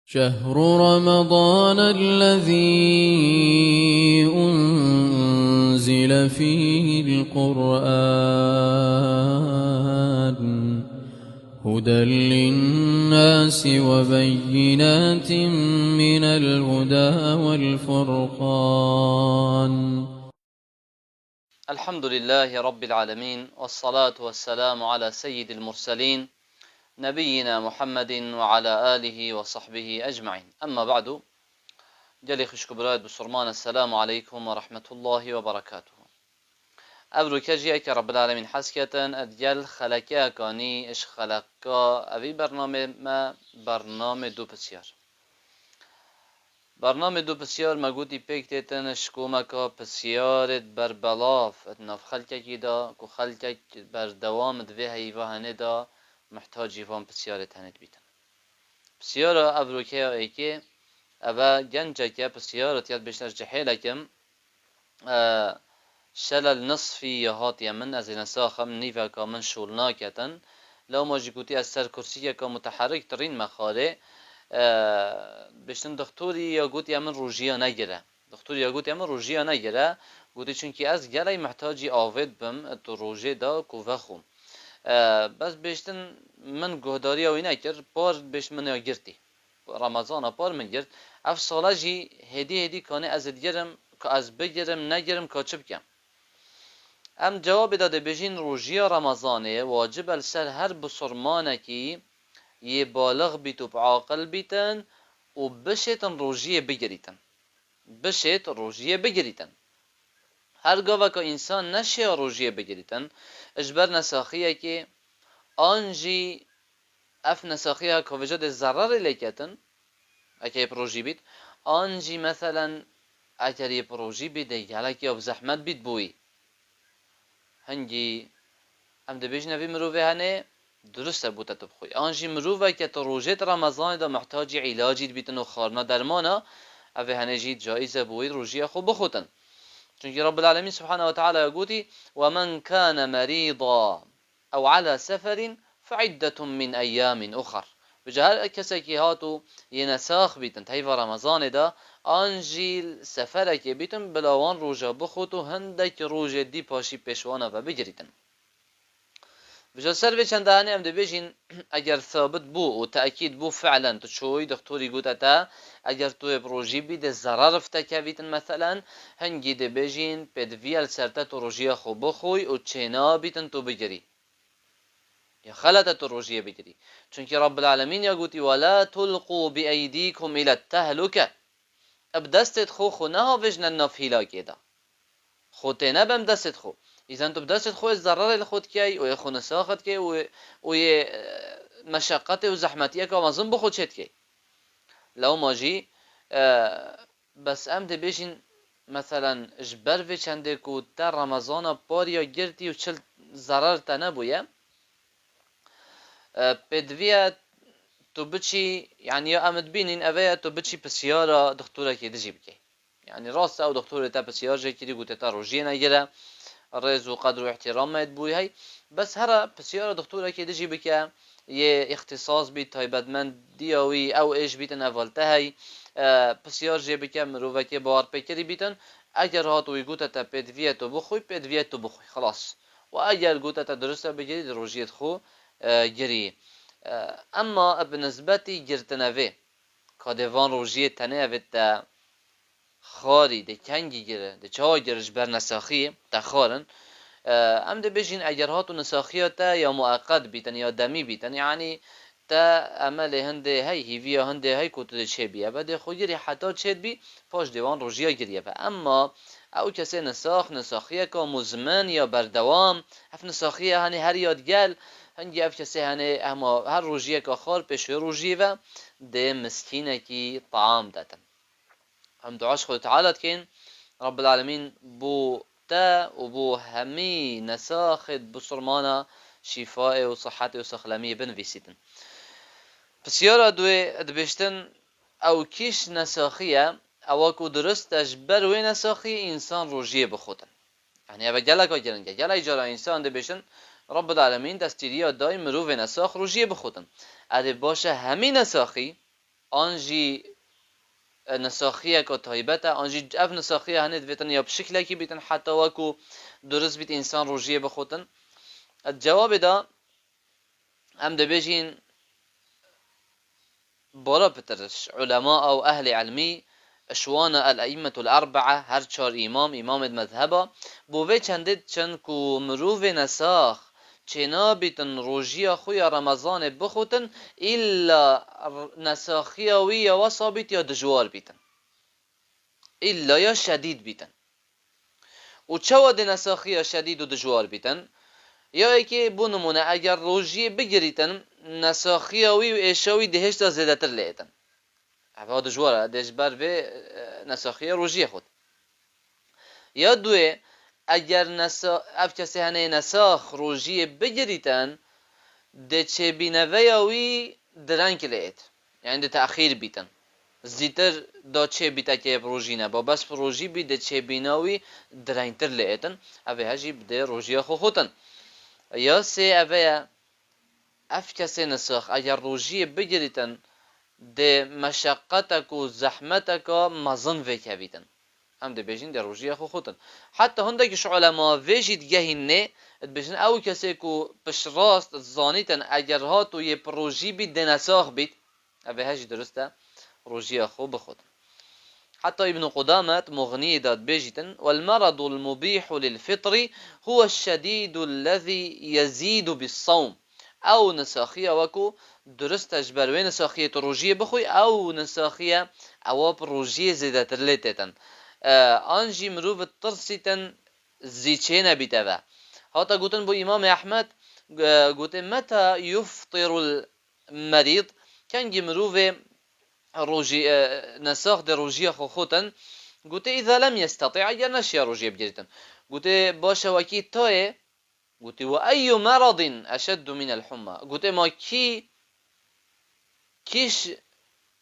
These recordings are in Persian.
شهر رمضان الذي أنزل فيه القرآن هدى للناس وبينات من الهدى والفرقان. الحمد لله رب العالمين، والصلاة والسلام على سيد المرسلين نبينا محمد وعلى آله وصحبه أجمعين. أما بعد، جلي خشك براد بسرمان، السلام عليكم ورحمة الله وبركاته. أبرو كجيك رب العالمين حسكة أدجل خلقيا كاني إش خلقا أبي برنامج دو بسيار. برنامج دو بسیار مگوتی پیکتن شکومکا بسیارت بر بلاف اتناف خلککی دا که خلکک بر دوام دوه هیوه هنه دا محتاجی وان بسیارت هنید بیتن. بسیارا ابروکه ایکی اوه گنجه که بسیارت یاد بشنش جحیلکم شلل نصفی یهاتی من از نساخم نیوه که من شولنا کتن لو ماجی گوتی از سر کرسی که متحرک ترین مخاره بشتن دکتری یا گوتی امن روژیا نگیره دکتری یا گوتی امن روژیا نگیره گوتی چونکی از گلی محتاجی آوید بم تو روژه دا کوه خوم بس بشتن من گهداری اوی نکر پار بشت من یا گرتی رمضان پار من گرت اف سالا جی هدی کانه از دیرم که از بگیرم نگیرم کاچب کم ام جواب داده بجین روژیا رمضانه واجب السر هر بسرمانه کی یه بالغ بیت و عاقل بیتن و بشتن روژیه بگریتن هرگاه که انسان نشه روژیه بگریتن اجبر نساخیه که آنجی اف نساخیه که وجود ضرر لیکتن اگه پروژی بیت آنجی مثلا اگر یه پروژی بیده یلکی اب زحمت بیت بوی هنگی هم ده بیش نوی مروفه هنه درسته بوده تو بخوی آنجی مروفه که تو روژه رمضان دا محتاجی علاجی بیتن و خارنا درمانه اوه هنه جید جایزه بوی روژه خوب بخوتن چونکه رب العالمین سبحانه و تعالی يقولي ومن كان مريضا او على سفر فعدة من ايام اخر بجهر کسی که هاتو یه نساخ بیتن تایف رمضان دا آنجی سفره که بیتن بلاوان روژه بخوتو هندک روژه دی پاشی پیشوانه و بگریتن بجا سر به چند دهانه هم ده بیشین اگر ثابت بو و تأکید بو فعلا تو چوی دکتوری گوته تا اگر تو پروژی بید ضرر افته بیتن مثلا هنگی ده بیشین پدویل سرته تو روژی خوب بخوی و چینا بیتن تو بگری یا خلطه تو روژی بگری چونکه رب العالمین یا گوتی ولا تلقوا بأیدیکم الى التهلکه اب دستت خو نه وجن نفیلاکی دا خودت نبم دستت خو إذا أنت بدست خوي الضرر اللي خود كي ويخون ساخت كي وي مشقته وزحمتيه كما ظن بخود شت كي لو ما جي بس أم تبيشين مثلا جبر في چندك و در رمضان باريا گرتي و چل ضرر تنبويا بدوية تو بچي يعني يا أمد بينين أبيا تو بچي بسيارة دكتورة كي دجيب كي يعني راس أو دكتورة تا بسيارة جي كي قلت تا روجينا يجرا الرز وقدر واحترام ما يتبوي هاي بس هرا بسيارة دكتورة كي دجي بك يه اختصاص بيت تايبد من دياوي او ايش بيتن اولته هاي بسيار جي بك مروفه كي بار بكري بيتن اگر هاتو يقوتا تا بدويتو بخوي خلاص واگر قوتا تا درسته بجري دروجيت خو جري اما بالنسبة جرتنوه كادوان روجيه تنه تا خاری ده کنگی گره ده چای گرش بر نساخیه تا خارن ام ده بجین اگر هاتو نساخیه تا یا مؤقت بیتن یا دمی بیتن یعنی تا عمل هنده هی هیویا هنده هی کتو ده چه بیه بده خوگیری حتی چه بی پاش دیوان روژیا گریه با اما او کسی نساخیه که مزمن یا بردوام اف نساخیه هنی هر یادگل هنگی اف کسی هنی اما هر روژیه که خار پیش روژیه و ده مسکینه کی طعام داتن هم دعاش خود تعالى كين رب العالمين بو تا وبو همي نساخد بصرمانا شفاء وصحة وسخلمية بنفيسيتن بسيارة دوي دبشتن او كيش نساخية او اكو درست اجبر وي نساخي انسان روجيه بخوتن يعني ابا جلك وجرنجا جلا جرا انسان دبشتن رب العالمين دستيريا داي مروف نساخ روجيه بخوتن ادي باشه همي نساخي آنجی نساخیه که تایبته آنجی اف نساخیه هنید ویتن یا بشکله کی بیتن حتی وکو درست بیت انسان روژیه بخوتن. الجواب دا هم دبیجین برا بترش علماء او اهل علمی اشوان الائمة الاربعه هر چار امام المذهبا بوه چندید چند کو مروف نساخ چنا بیتن روژیا خوی رمضان بخوتن الا نساخیا وی یا وصابیت یا دجوار بیتن الا یا شدید بیتن. و چود نساخیا شدید و دجوار بیتن یا ای بو نمونه اگر روژی بگیریتن نساخیا وی و ایشاوی دهشت زیده تر لیتن افا دجواره دجبر به نساخیا روژی خود. یا دوی اگر اف کسی هنه نساخ روژی بگیریتن ده چه بینویاوی درنگ لیت یعنی ده تأخیر بیتن زیتر دا چه بیتا که روژی نبا بس روژی بی ده چه بیناوی درنگ تر لیتن اوه هجی بده روژی خو خوتن. یا سه اوه اف کسی نساخ اگر روژی بگیریتن ده مشقتک و زحمتک مزن وکه بیتن هم ده بیجین ده روژی خو خوتن. حتی هنده کش علما ویجید گهین نه بیجین او کسی که پش راست زانیتن اگر هاتو یه پروژی بید ده نساخ بید اوه هجی درسته روژی خو بخوتن. حتى ابن قدامة مغني داد بيجتن والمرض المبيح للفطر هو الشديد الذي يزيد بالصوم او نساخية وكو درست اجبروي نساخية روجية بخوي او نساخية اواب روجية زيادة ترليتتن انجي مروف الترسيتن زيچينا بيتوا. حتى قوتن بو امام احمد قوتن متى يفطر المريض كان جي مروف روجي نساخ ده روجيه خوتن قلت اذا لم يستطيع اگر نشيا روجيه بجرتن قلت باشه وكي توي قلت واي مرض اشد من الحمى قلت ما كيش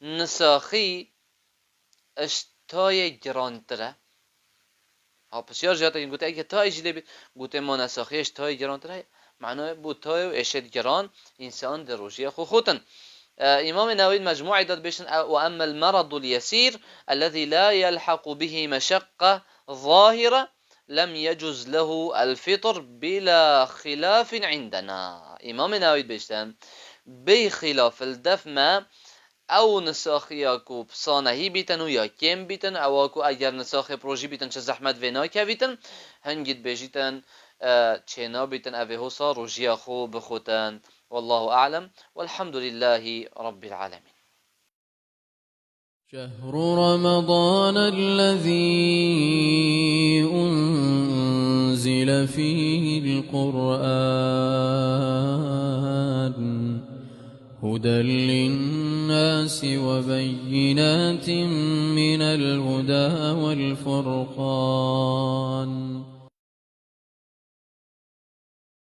نساخي اشتاي جرانتره ها بسیار جاتا قلت اگه تای جلبي قلت ما نساخي اشتاي جرانتره معناه بو تای و اشد جران انسان ده روجيه خوتن. امام نووي مجموعة داد بيشن واما المرض اليسير الذي لا يلحق به مشقة ظاهرة لم يجوز له الفطر بلا خلاف عندنا. امام نووي بيشن بخلاف الدفمة او نساخيا کو بصانهي بيتن و یا کم بيتن او کو اگر نساخ پروژی بيتن چه زحمت وینا که بيتن هنگید بيجيتن چنا بيتن اوه حسا روژیا خو بخوتن. والله أعلم والحمد لله رب العالمين. شهر رمضان الذي أنزل فيه القرآن هدى للناس وبينات من الهدى والفرقان